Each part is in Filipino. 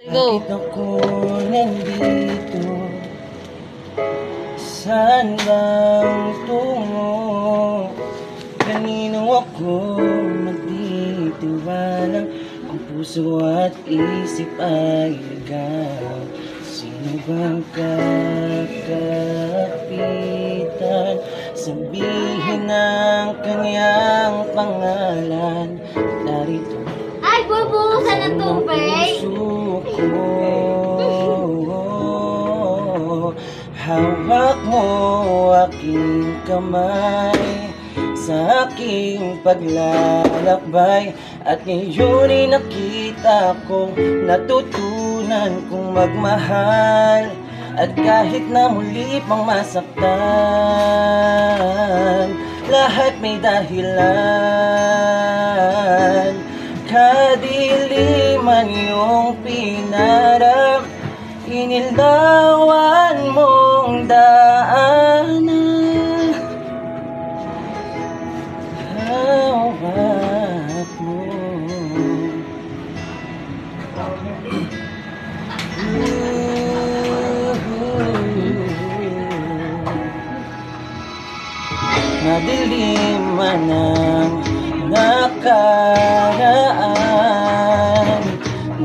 Go. Bakit ako nandito? Saan bang tungo? Kanino ako magtitiwala? Ang puso at isip ay ligaw. Sino bang kakapitan? Sabihin ang kanyang pangalan. Narito Ay, bubuhusan ng tubig. Hawak mo aking kamay sa aking paglalakbay. At ngayon'y nakita kong natutunan kong magmahal. At kahit na muli pang masaktan, lahat may dahilan. Kadiliman yung pinarap, inilawan mong daanan. Hawak mo. Madiliman ang nakaraan,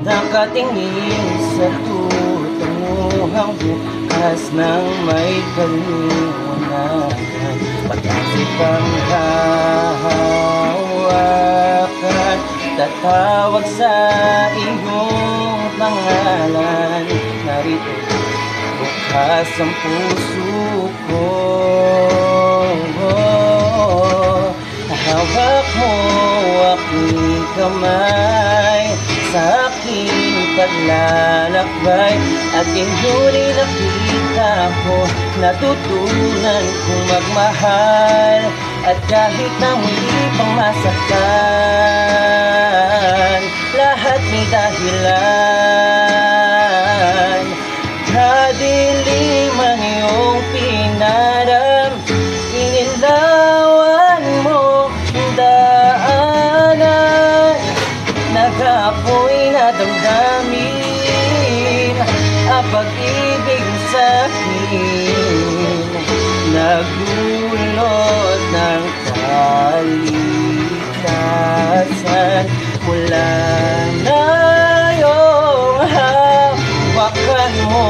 nakatingin sa tutunguhang bukas ng may kaliwanagan. Pag-asip ang hahawakan, tatawag sa iyong pangalan. Narito bukas ang puso ko. Hawak mo aking kamay sa aking paglalakbay. At ngayon'y nakita ko, natutunan kong magmahal. At kahit na muli pang masaktan, lahat may dahilan. Kadiliman yung pinaram, inilawan mo daanan. Nag-aapoy na damdamin ang pag-ibig sa'kin. Nagdulot ng kaligtasan. Mula ngayong hawakan mo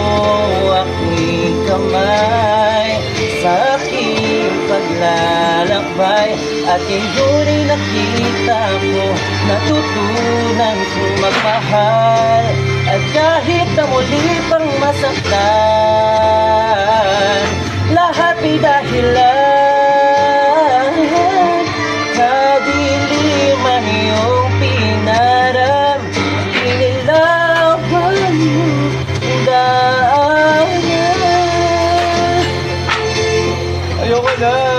aking kamay sa aking paglalakbay. At ngayon'y nakita ko, natutunan kong magmahal. At kahit na muli pang masaktan, lahat may dahilan. Kadiliman yung pinaram, inilawan mo daanan. Ayoko na.